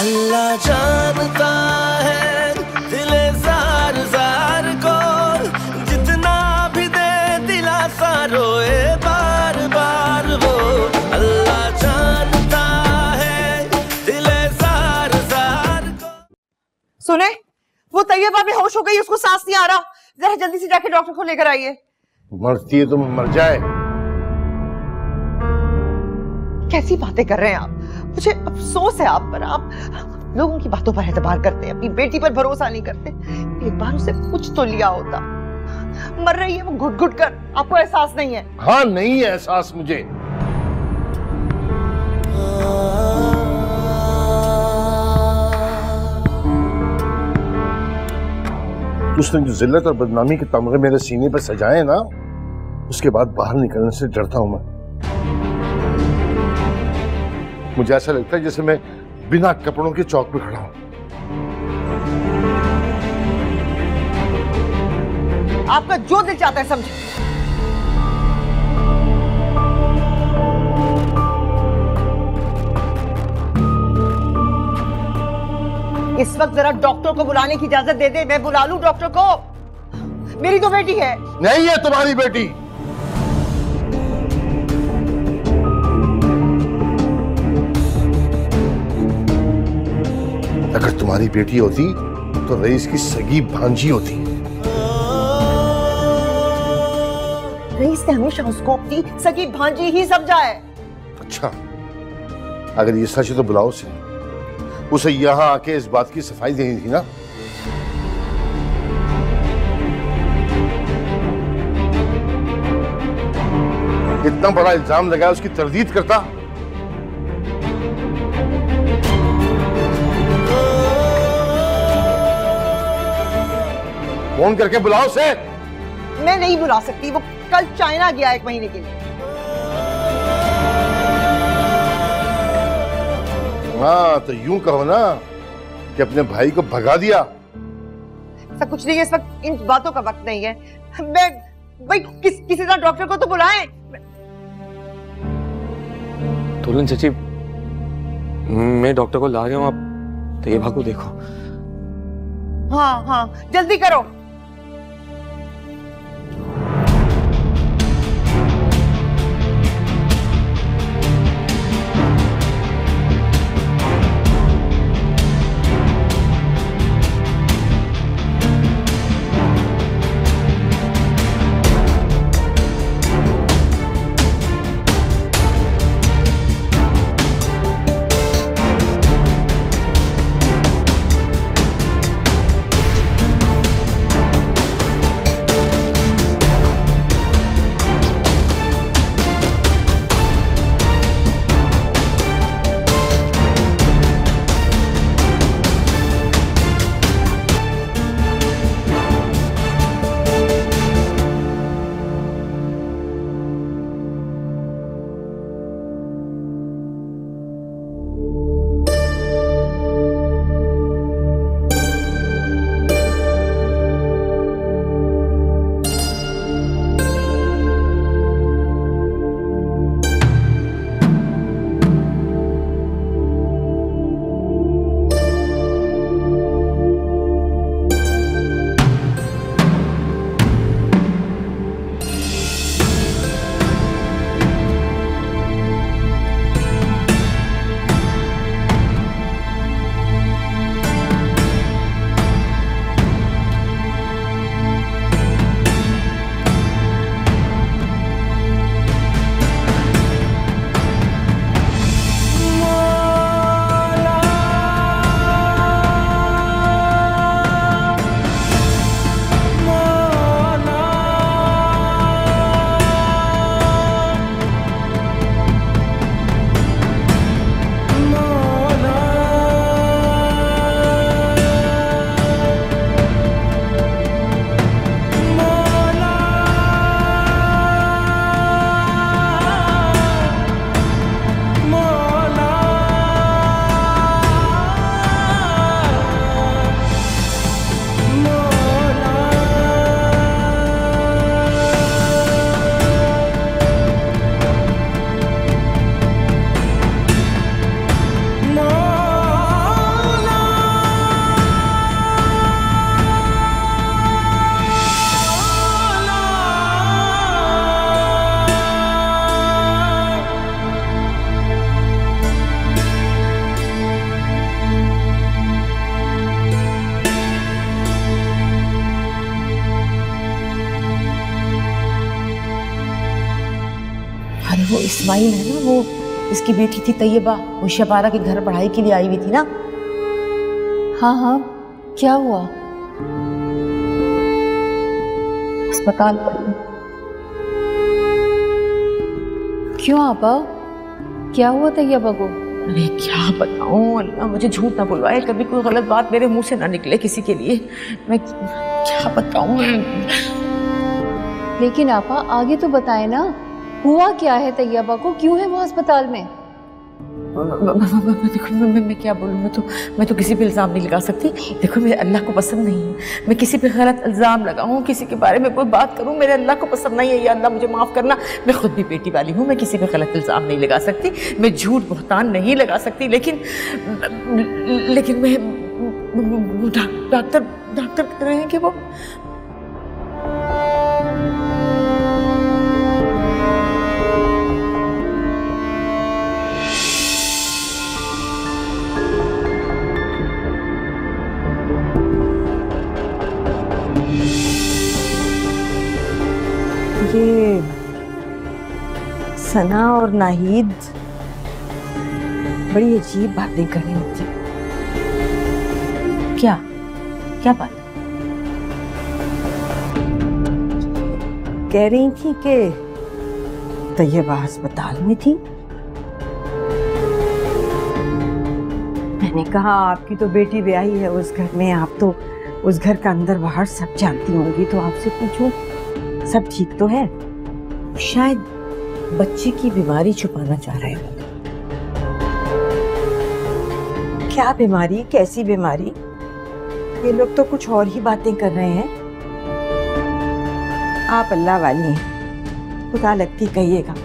अल्लाह जानता है दिले जार जार को, जितना भी दे दिलासा रोए बार बार वो। अल्लाह जानता है दिले जार जार को। सुने, वो तैयबा बेहोश हो गई, उसको सांस नहीं आ रहा। जरा जल्दी से जाके डॉक्टर को लेकर आइए। मरती है तो मर जाए। कैसी बातें कर रहे हैं आप? मुझे अफसोस है आप पर। आप लोगों की बातों पर एतबार करते हैं, अपनी बेटी पर भरोसा नहीं करते। एक बार उसे कुछ तो लिया होता। मर रही है वो घुट घुट कर, आपको एहसास नहीं है? हाँ, नहीं है एहसास मुझे। उसने जो जिल्लत और बदनामी के तमगे मेरे सीने पर सजाए ना, उसके बाद बाहर निकलने से डरता हूं मैं। मुझे ऐसा लगता है जैसे मैं बिना कपड़ों के चौक पे खड़ा हूं। आपका जो दिल चाहता है समझे। इस वक्त जरा डॉक्टर को बुलाने की इजाजत दे दे। मैं बुला लूं डॉक्टर को? मेरी तो बेटी है। नहीं है तुम्हारी बेटी। अगर तुम्हारी बेटी होती तो रईस की सगी भांजी होती। रईस ने हमेशा उसको अपनी सगी भांजी ही समझा है। अच्छा, अगर ये सच है तो बुलाओ उसे यहां आके इस बात की सफाई देनी थी ना। इतना बड़ा इल्जाम लगाया, उसकी तरदीद करता। फोन करके बुलाओ उसे। मैं नहीं बुला सकती, वो कल चाइना गया 1 महीने के लिए। हाँ, तो यूं कहो ना कि अपने भाई को भगा दिया। ऐसा कुछ नहीं है, इस वक्त इन बातों का वक्त नहीं है। मैं भाई किसी तरह डॉक्टर को तो बुलाएं। तुलन चाची, मैं डॉक्टर को ला रहा हूँ, आप तैयबा को देखो। हाँ हाँ, जल्दी करो। इस्माइल है ना, वो इसकी बेटी थी तैयबा, वो शबारा के घर पढ़ाई के लिए आई हुई थी ना। हाँ हाँ, क्या हुआ? अस्पताल में। क्यों आपा, क्या हुआ तैयबा को? अरे क्या बताऊं, अल्लाह मुझे झूठ ना बुलवाए, कभी कोई गलत बात मेरे मुंह से ना निकले किसी के लिए। मैं क्या बताऊं। लेकिन आपा आगे तो बताए ना, हुआ क्या है तैयबा को, क्यों है वो अस्पताल में? देखो मैं क्या बोलूं, मैं तो किसी पे इल्जाम नहीं लगा सकती। देखो मेरे अल्लाह को पसंद नहीं है मैं किसी पे गलत इल्जाम लगाऊं, किसी के बारे में कोई बात करूं, मेरे अल्लाह को पसंद नहीं है। या अल्लाह मुझे माफ करना, मैं खुद भी बेटी वाली हूं, मैं किसी पे गलत इल्जाम नहीं लगा सकती, मैं झूठ बहतान नहीं लगा सकती। लेकिन मैं डॉक्टर कह रहे हैं कि वो ये सना और नाहिद बड़ी अजीब बातें कर रही थी। क्या बात? कह रही थी कि तैयबा अस्पताल में थी। मैंने कहा आपकी तो बेटी ब्याही है उस घर में, आप तो उस घर का अंदर बाहर सब जानती होंगी, तो आपसे पूछूं सब ठीक तो है? शायद बच्चे की बीमारी छुपाना चाह रहे हो। क्या बीमारी, कैसी बीमारी? ये लोग तो कुछ और ही बातें कर रहे हैं। आप अल्लाह वाली हैं, खुदा लगती कहिएगा,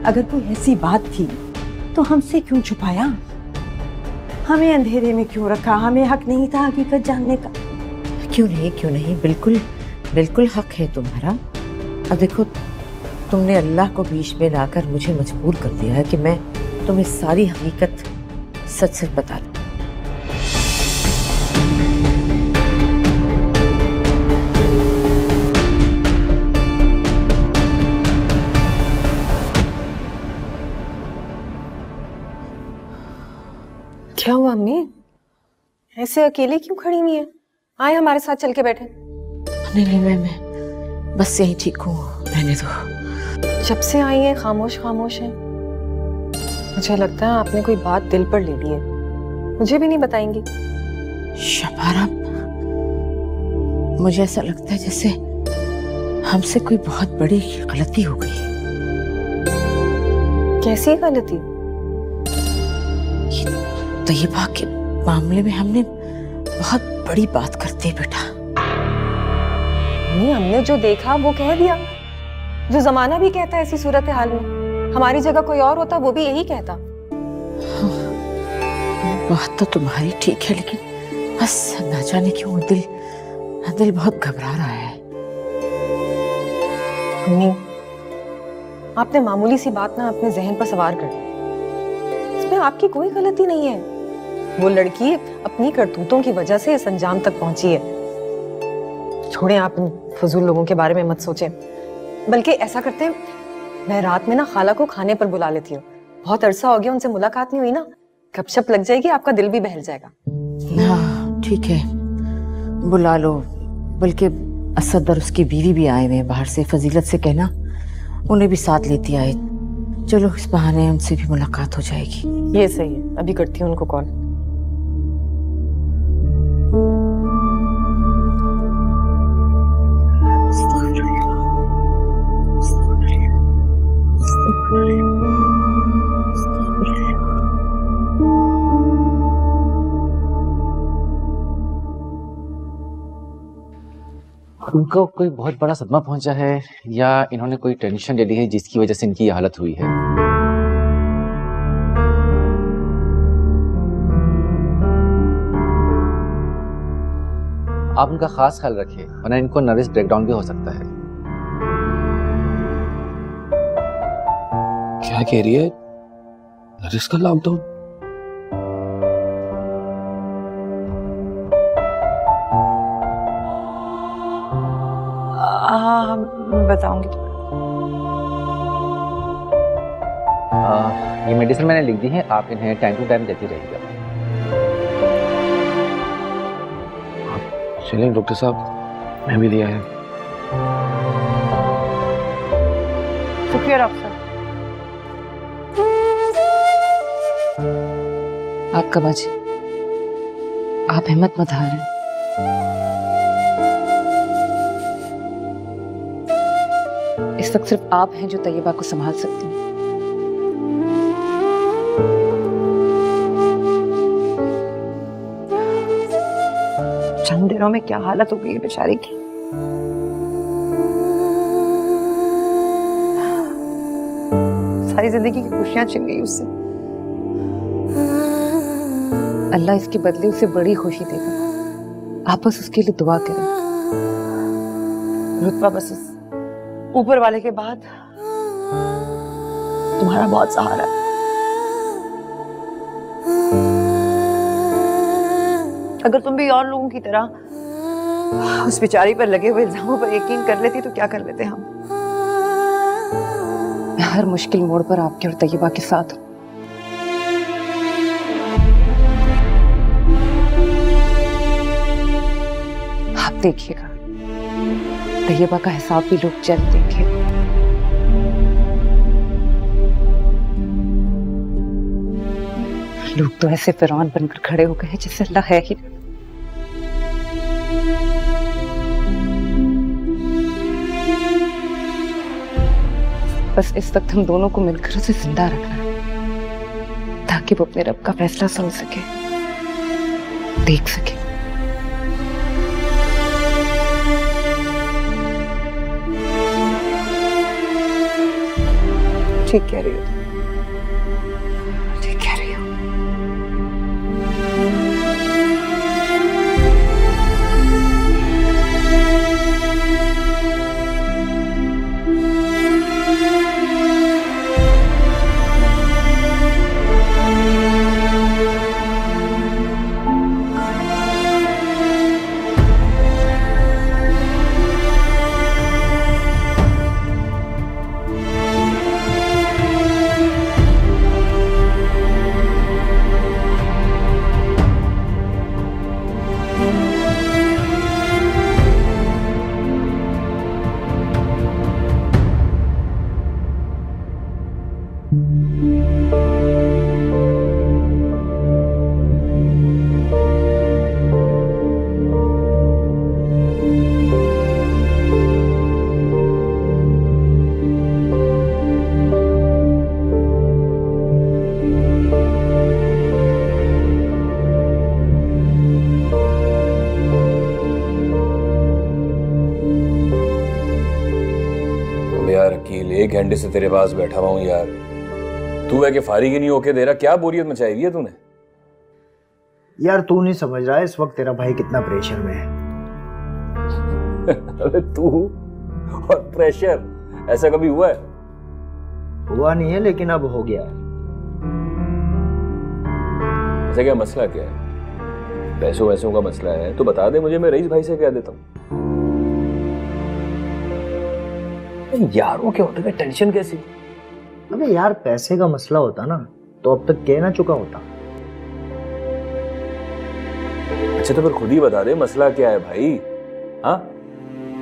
अगर कोई ऐसी बात थी तो हमसे क्यों छुपाया? हमें अंधेरे में क्यों रखा? हमें हक नहीं था हकीकत जानने का? क्यों नहीं, बिल्कुल हक है तुम्हारा। अब देखो, तुमने अल्लाह को बीच में लाकर मुझे मजबूर कर दिया है कि मैं तुम्हें सारी हकीकत सच बता दूं। क्या हुआ अम्मी, ऐसे अकेले क्यों खड़ी हुई है? आए हमारे साथ चल के बैठे। नहीं, मैं बस यही ठीक हूँ, रहने दो। जब से आई है खामोश है। मुझे लगता है आपने कोई बात दिल पर ले ली है, मुझे भी नहीं बताएंगी? शबारा, मुझे ऐसा लगता है जैसे हमसे कोई बहुत बड़ी गलती हो गई है। कैसी गलती? तैयबा के मामले में हमने बहुत बड़ी बात कर दी बेटा। हमने जो देखा वो कह दिया, जो जमाना भी कहता है ऐसी सूरत हाल में। हमारी जगह कोई और होता वो भी यही कहता। बात तो तुम्हारी ठीक है, लेकिन बस ना जाने क्यों दिल बहुत घबरा रहा है। अम्मी, आपने मामूली सी बात ना अपने जहन पर सवार कर दी। इसमें आपकी कोई गलती नहीं है। वो लड़की अपनी करतूतों की वजह से इस अंजाम तक पहुंची है। छोड़ें, आप फजूल लोगों के बारे में मत सोचें। बल्कि ऐसा करते हैं, मैं रात में ना खाला को खाने पर बुला लेती हूँ। बहुत अरसा हो गया उनसे मुलाकात नहीं हुई ना, गपशप लग जाएगी, आपका दिल भी बहल जाएगा। हाँ ठीक है, बुला लो। बल्कि असद और उसकी बीवी भी आए हुए हैं बाहर से, फजीलत से कहना उन्हें भी साथ लेती आए। चलो इस बहाने उनसे भी मुलाकात हो जाएगी। ये सही है, अभी करती हूँ उनको कॉल। उनको कोई बहुत बड़ा सदमा पहुंचा है या इन्होंने कोई टेंशन ले ली है जिसकी वजह से इनकी ये हालत हुई है। आप उनका खास ख्याल रखिए, वरना इनको नर्वस ब्रेकडाउन भी हो सकता है। क्या कह रही है? नर्वस का लॉकडाउन? हाँ, मैं बताऊंगी। ये मेडिसिन मैंने लिख दी है, आप इन्हें टाइम टू टाइम देती रहिएगा। चलिए डॉक्टर साहब, मैं भी लिया है। शुक्रिया डॉक्टर साहब। आपका बाजी, आप हिम्मत मत हारें। इस वक्त सिर्फ आप हैं जो तैयबा को संभाल सकती हैं। चंद दिनों में क्या हालत हो गई है बेचारी की। सारी जिंदगी की खुशियां छिन गई उससे। अल्लाह इसके बदले उसे बड़ी खुशी देगा। आप बस उसके लिए दुआ करें। रुतबा बस उस ऊपर वाले के बाद तुम्हारा बहुत सहारा है। अगर तुम भी और लोगों की तरह उस बेचारी पर लगे हुए इल्जामों पर यकीन कर लेती तो क्या कर लेते हम। मैं हर मुश्किल मोड़ पर आपके और तैयबा के साथ हूं। आप देखिएगा, तैयबा का हिसाब भी लोग जल्द देंगे। लोग तो ऐसे फिरौन बनकर खड़े हो गए हैं जैसे अल्लाह है ही। बस इस वक्त हम दोनों को मिलकर उसे जिंदा रखना है ताकि वो अपने रब का फैसला सुन सके, देख सके। ठीक कह रही हो, ठीक कह रही हो। यार अकील, एक घंटे से तेरे पास बैठा हुआ हूं यार। तू है कि फारिग ही नहीं होके दे रहा? क्या बोरियत मचाई हुई है तूने? यार तू नहीं समझ रहा है इस वक्त तेरा भाई कितना प्रेशर में है। अबे तू और प्रेशर, ऐसा कभी हुआ है? हुआ नहीं है लेकिन अब हो गया है। ऐसा क्या मसला क्या है? पैसों वैसों का मसला है तो बता दे मुझे, मैं रईस भाई से कह देता हूँ। यारों के होते टेंशन कैसी? अबे यार पैसे का मसला होता ना तो अब तक कह ना चुका होता। अच्छा तो फिर खुद ही बता दे मसला क्या है भाई। हाँ,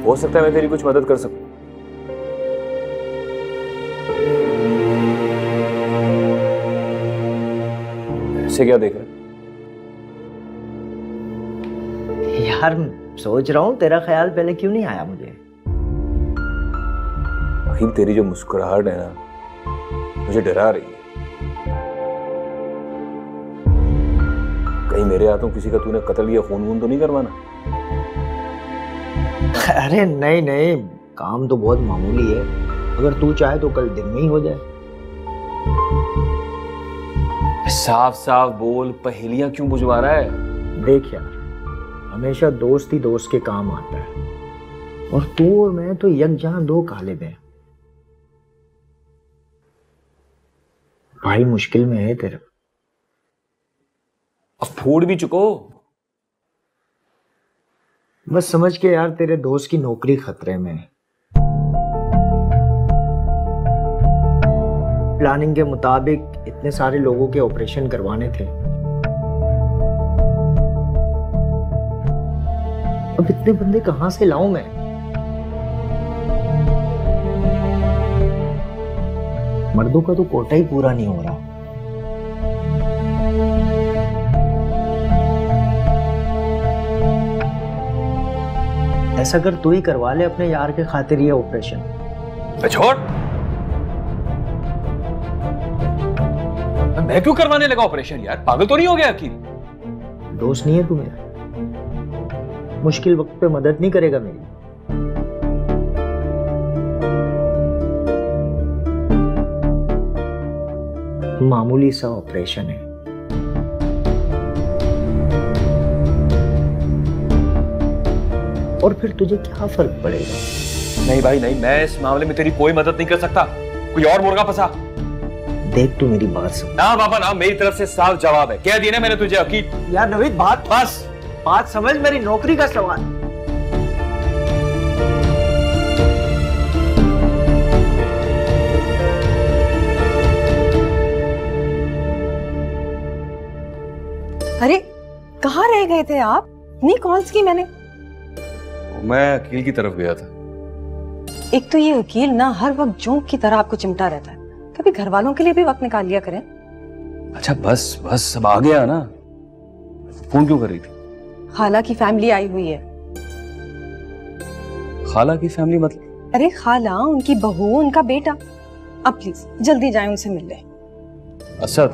हो सकता है मैं तेरी कुछ मदद कर सकूं। ऐसे क्या देख रहा है? यार सोच रहा हूँ तेरा ख्याल पहले क्यों नहीं आया मुझे। अखिल तेरी जो मुस्कुराहट है ना मुझे डरा रही है। कहीं मेरे हाथों किसी का तूने कत्ल या खून वून तो नहीं करवाना? अरे नहीं नहीं, काम तो बहुत मामूली है। अगर तू चाहे तो कल दिन में ही हो जाए। साफ साफ बोल, पहेलियां क्यों बुझवा रहा है? देख यार, हमेशा दोस्त ही दोस्त के काम आता है और तू और मैं तो यकजहां दो कालिब हैं। भाई मुश्किल में है तेरा। अब फोड़ भी चुको। बस समझ के यार तेरे दोस्त की नौकरी खतरे में है। प्लानिंग के मुताबिक इतने सारे लोगों के ऑपरेशन करवाने थे। अब इतने बंदे कहां से लाऊं मैं? मर्दों का तो कोटा ही पूरा नहीं हो रहा। ऐसा कर तू ही करवा ले अपने यार के खातिर ये ऑपरेशन। छोड़, मैं क्यों करवाने लगा ऑपरेशन यार? पागल तो नहीं हो गया अकील? दोस्त नहीं है तू मेरा? मुश्किल वक्त पे मदद नहीं करेगा मेरी? मामूली सा ऑपरेशन है। और फिर तुझे क्या फर्क पड़ेगा? नहीं भाई नहीं, मैं इस मामले में तेरी कोई मदद नहीं कर सकता। कोई और मुर्गा फंसा। देख तू मेरी बात सुन। ना बाबा ना, मेरी तरफ से साफ जवाब है। कह दिया ना मैंने तुझे अकील। यार नवीद बात समझ, मेरी नौकरी का सवाल। अरे कहाँ रह गए थे आप? इतनी कॉल्स की मैंने। मैं अकील की तरफ गया था। एक तो ये वकील ना हर वक्त जोंक की तरह आपको चिमटा रहता है। कभी घर वालों के लिए भी वक्त निकाल लिया करें। अच्छा बस सब आ गया ना। फोन क्यों कर रही थी? खाला की फैमिली आई हुई है। खाला की फैमिली मतलब? अरे खाला, उनकी बहू, उनका बेटा। अब प्लीज जल्दी जाएं, उनसे मिल ले। अच्छा